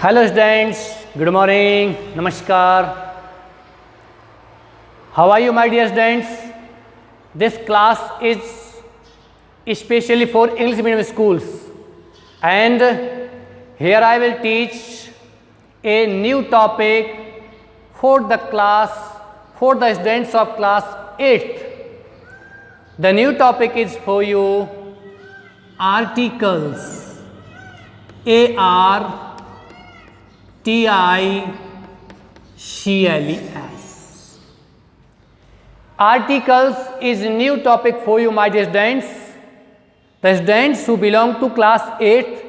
Hello students, good morning, namaskar. How are you my dear students? This class is especially for English medium schools and here I will teach a new topic for the students of class 8th. The new topic is for you articles. ARTICLES. Articles is a new topic for you my dear students. The students who belong to class 8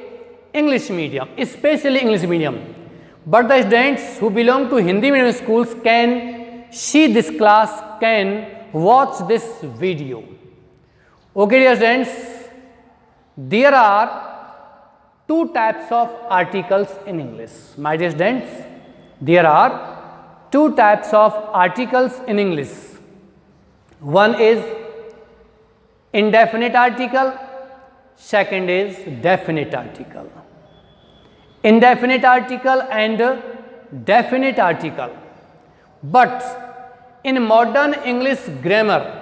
English medium, especially English medium. But the students who belong to Hindi medium schools can see this class, can watch this video. Okay dear students, there are two types of articles in English. My dear students, there are two types of articles in English. One is indefinite article, second is definite article. Indefinite article and definite article. But in modern English grammar,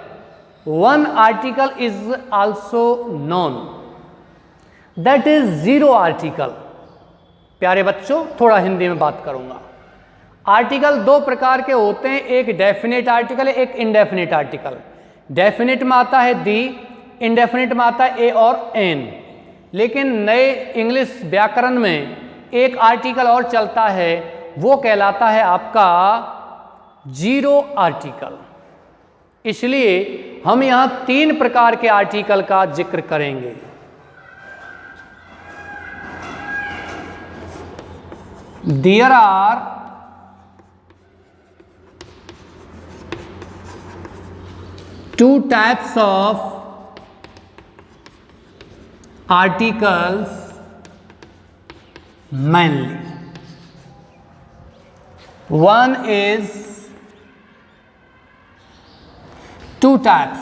one article is also known. That is zero article. प्यारे बच्चों, थोड़ा हिंदी में बात करूंगा. Article दो प्रकार के होते हैं, एक डेफिनेट आर्टिकल है, एक इनडेफिनेट आर्टिकल. डेफिनेट में आता है दी, इनडेफिनेट में आता है ए और एन. लेकिन नए इंग्लिश व्याकरण में एक आर्टिकल और चलता है, वो कहलाता है आपका जीरो आर्टिकल. इसलिए हम यहां तीन प्रकार के आर्टिकल का जिक्र करेंगे. There are two types of articles mainly. One is two types.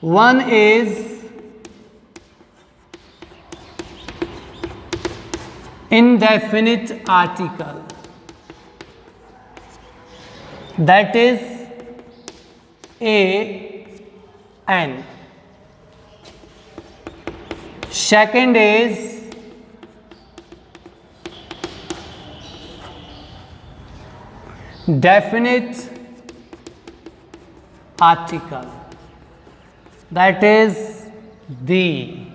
One is indefinite article, that is an. Second is definite article, that is the.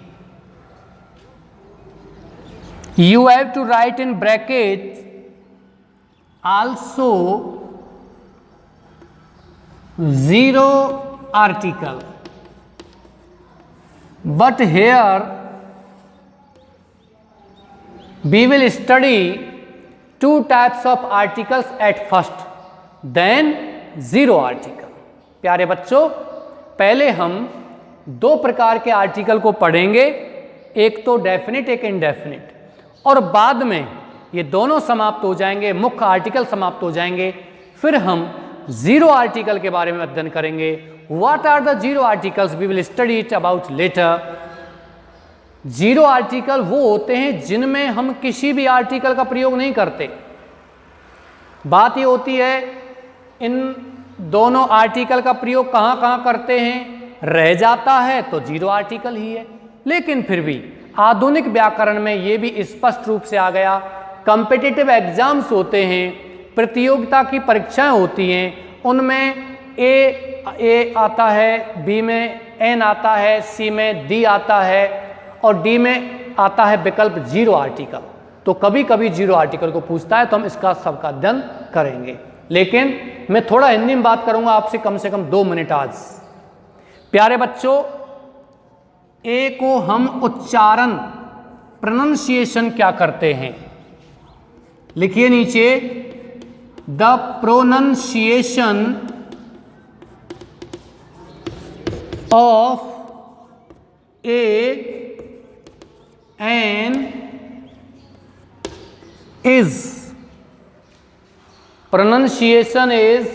You have to write in bracket also zero article. But here we will study two types of articles at first, then zero article. प्यारे बच्चों, पहले हम दो प्रकार के article को पढ़ेंगे, एक तो डेफिनेट, एक इनडेफिनेट, और बाद में ये दोनों समाप्त हो जाएंगे, मुख्य आर्टिकल समाप्त हो जाएंगे, फिर हम जीरो आर्टिकल के बारे में अध्ययन करेंगे. What are the zero articles, we will study it about later. Zero article वो होते हैं जिनमें हम किसी भी आर्टिकल का प्रयोग नहीं करते. बात ये होती है इन दोनों आर्टिकल का प्रयोग कहाँ कहाँ करते हैं, रह जाता है तो जीरो आर्टिकल ही है. लेकिन फिर भी आधुनिक व्याकरण में ये भी स्पष्ट रूप से आ गया. कॉम्पिटिटिव एग्जाम्स होते हैं, प्रतियोगिता की परीक्षाएं होती हैं, उनमें ए आता है, बी में एन आता है, सी में डी आता है और डी में आता है विकल्प जीरो आर्टिकल. तो कभी कभी जीरो आर्टिकल को पूछता है, तो हम इसका सबका अध्ययन करेंगे. लेकिन मैं थोड़ा हिंदी में बात करूंगा आपसे कम से कम 2 मिनट आज. प्यारे बच्चों, ए को हम उच्चारण, प्रोनंसिएशन क्या करते हैं, लिखिए नीचे, the pronunciation of A N is, pronunciation is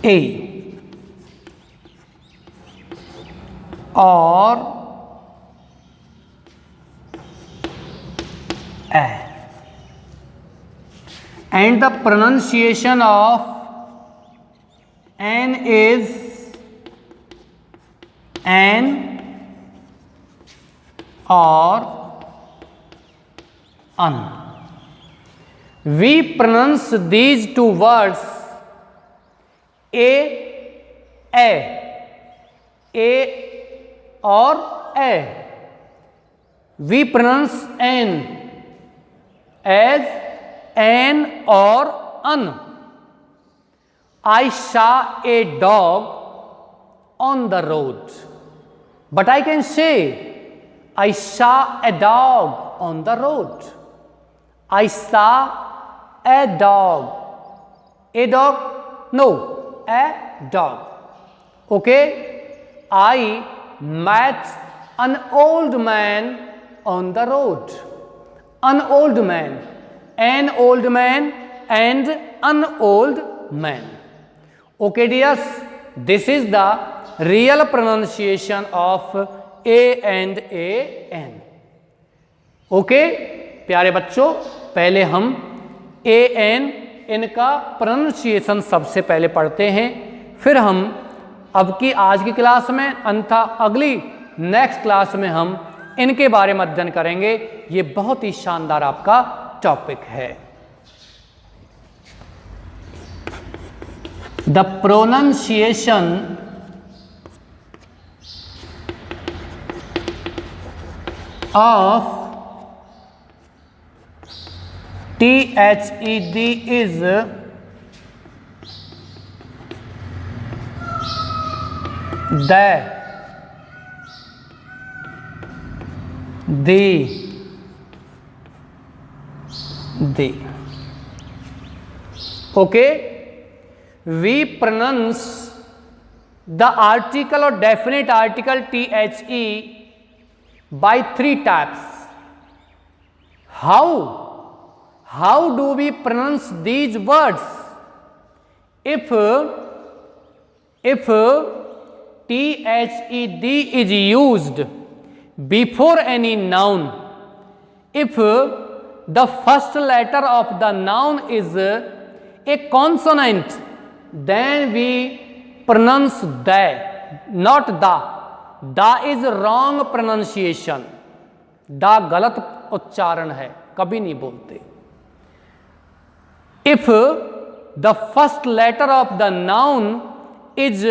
A. A. और A. And the pronunciation of N is N or un. We pronounce these two words A or A. We pronounce N as N or un. I saw a dog on the road, but I can say I saw a dog on the road. I saw a dog. A dog? No, a dog. Okay? I met an old man on the road. An old man. An old man and an old man. Okay, dears, this is the real pronunciation of A and A N. Okay, प्यारे बच्चों, पहले हम A N इनका pronunciation सबसे पहले पढ़ते हैं, फिर हम अब की आज की क्लास में अन्यथा अगली नेक्स्ट क्लास में हम इनके बारे में अध्ययन करेंगे। ये बहुत ही शानदार आपका टॉपिक है। The pronunciation of THED is the. Okay, we pronounce the article or definite article THE by three types. How do we pronounce these words? If THED is used before any noun, if the first letter of the noun is a consonant, then we pronounce the, not the. The is wrong pronunciation. the गलत उच्चारण है, कभी नहीं बोलते। If the first letter of the noun is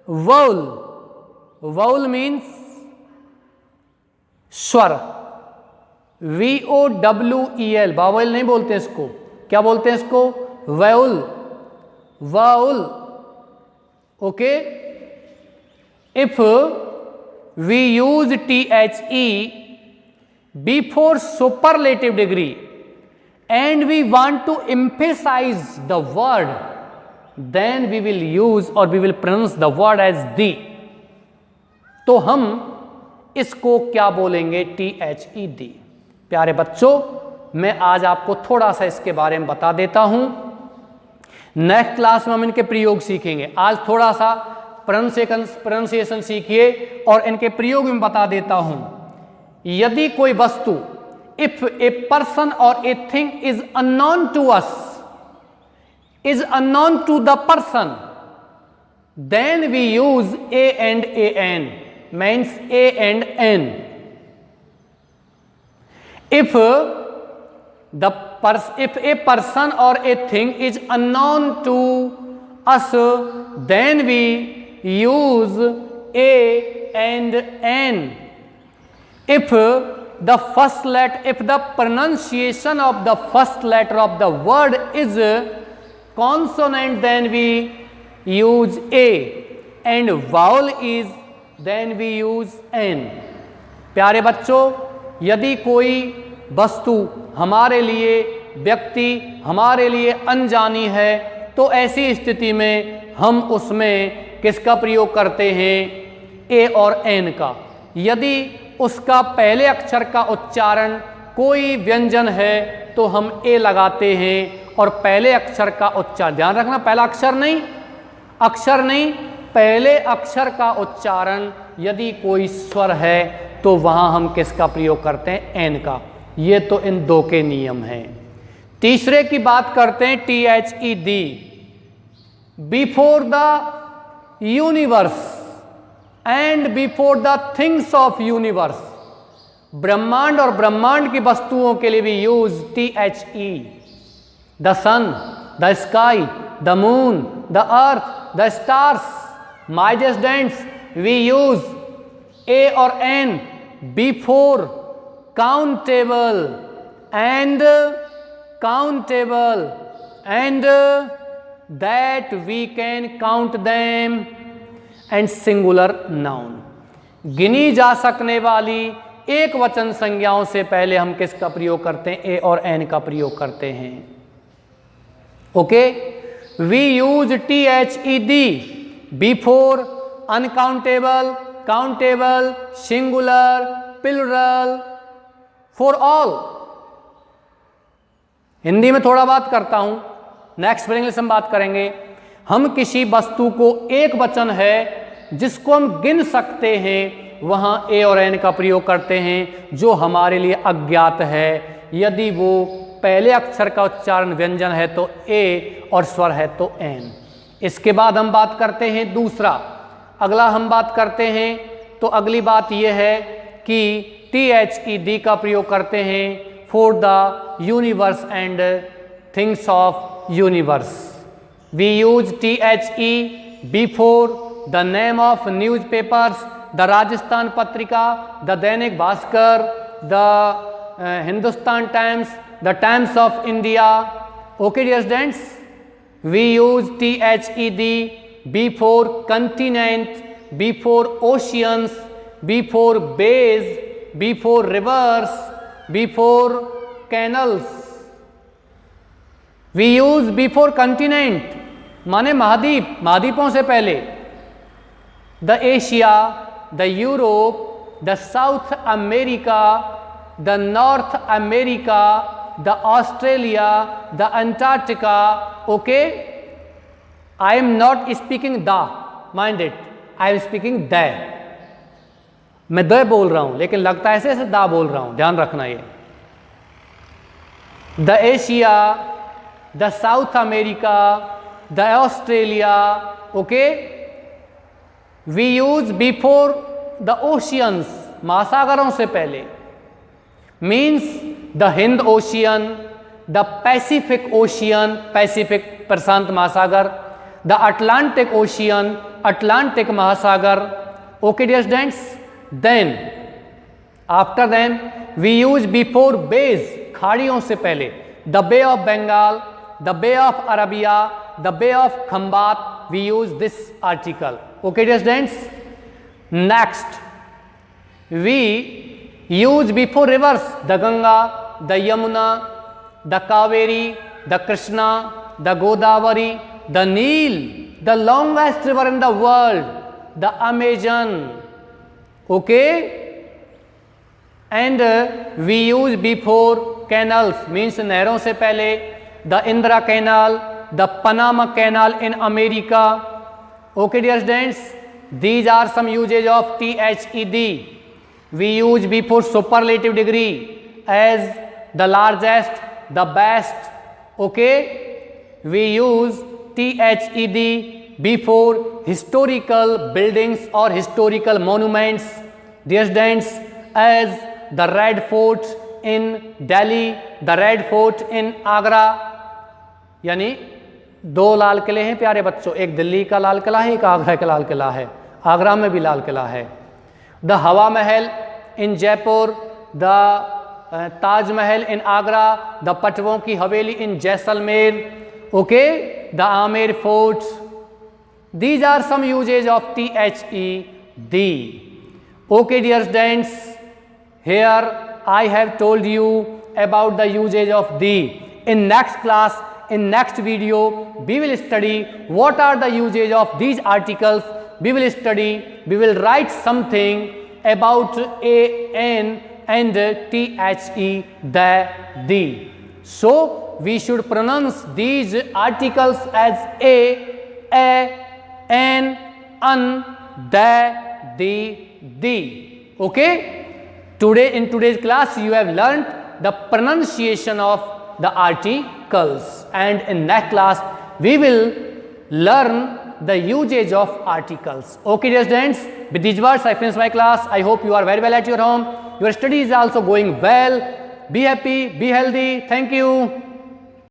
vowel, vowel means स्वर, VOWEL, vowel नहीं बोलते इसको, क्या बोलते हैं इसको? vowel, vowel, okay? If we use THE before superlative degree and we want to emphasize the word, then we will use or we will pronounce the word as the. तो हम इसको क्या बोलेंगे? THED। प्यारे बच्चों, मैं आज आपको थोड़ा सा इसके बारे में बता देता हूं। नेक्स्ट क्लास में हम इनके प्रयोग सीखेंगे। आज थोड़ा सा प्रोनाउंसिएशन सीखिए और इनके प्रयोग में बता देता हूं। यदि कोई वस्तु, if a person or a thing is unknown to us, is unknown to the person, then we use A and AN, means A and N. If a person or a thing is unknown to us, then we use A and N. If the pronunciation of the first letter of the word is consonant, then we use A, and vowel is, then we use N. प्यारे बच्चों, यदि कोई वस्तु हमारे लिए, व्यक्ति हमारे लिए अनजानी है, तो ऐसी स्थिति में हम उसमें किसका प्रयोग करते हैं? ए और एन का। यदि उसका पहले अक्षर का उच्चारण कोई व्यंजन है तो हम ए लगाते हैं, और पहले अक्षर का उच्चारण, ध्यान रखना, पहला अक्षर नहीं, अक्षर नहीं, पहले अक्षर का उच्चारण यदि कोई स्वर है तो वहां हम किसका प्रयोग करते हैं? एन का। ये तो इन दो के नियम हैं। तीसरे की बात करते हैं, THED, before the universe and before the things of universe. ब्रह्मांड और ब्रह्मांड की वस्तुओं के लिए भी use THE, the sun, the sky, the moon, the earth, the stars. My dear students, we use A और N before countable and that we can count them and singular noun। गिनी जा सकने वाली एक वचन संज्ञाओं से पहले हम किसका प्रयोग करते हैं? A और N का प्रयोग करते हैं। Okay, we use THED before uncountable, countable, singular, plural, for all. Hindi में थोड़ा बात करता हूं, नेक्स्ट इंग्लिश हम बात करेंगे। हम किसी वस्तु को एक वचन है जिसको हम गिन सकते हैं, वहां ए और एन का प्रयोग करते हैं, जो हमारे लिए अज्ञात है। यदि वो पहले अक्षर का उच्चारण व्यंजन है तो ए और स्वर है तो एन। इसके बाद हम बात करते हैं दूसरा, अगला हम बात करते हैं तो अगली बात यह है कि THED का प्रयोग करते हैं for the universe and things of universe. We use THE before the name of news papers, the Rajasthan Patrika, the Dainik Bhaskar, the Hindustan Times, the Times of India. Okay dear students, we use THED before continent, before oceans, before bays, before rivers, before canals. We use before continent माने महाद्वीप, महाद्वीपों से पहले। The Asia, the Europe, the South America, the North America, the Australia, the Antarctica. Okay, I am not speaking the, mind it, I am speaking the. मैं the बोल रहा हूं लेकिन लगता है ऐसे ऐसे दा बोल रहा हूं, ध्यान रखना ये। The Asia, the South America, the Australia. Okay, we use before the oceans, महासागरों से पहले, means the Hind ocean, the Pacific ocean, Pacific प्रशांत महासागर, द अटलांटिक ओशियन, अटलांटिक महासागर। Okay dear students, then after then we use before bays, खाड़ियों से पहले, the bay of Bengal, the bay of Arabia, the bay of Khambhat. We use this article. Okay dear students, next we use before rivers, the Ganga, the Yamuna, the Kaveri, the Krishna, the Godavari, the Nile, the longest river in the world, the Amazon. Okay, and we use before canals, means नहरों से पहले, the Indira canal, the Panama canal in America. Okay dear students, these are some uses of THED. We use before superlative degree as the largest, the best. Okay, we use THED before historical buildings or historical monuments, dear students, as the Red Fort in Delhi, the Red Fort in Agra। यानी दो लाल किले हैं प्यारे बच्चों, एक दिल्ली का लाल किला है, एक आगरा का लाल किला है। आगरा में भी लाल किला है। The Hawa Mahal in Jaipur, the Taj Mahal in Agra, the Patwon ki Haveli in Jaisalmer. Okay, the Amer forts. These are some uses of THED। Okay dear students, here I have told you about the uses of the. In next class, in next video, we will study what are the usage of these articles. We will write something about an and the. So we should pronounce these articles as a, an, the. Okay, in today's class you have learnt the pronunciation of the articles, and in next class we will learn the usage of articles. Okay dear students, with these words I finish my class. I hope you are very well at your home. Your study is also going well. Be happy, be healthy. Thank you.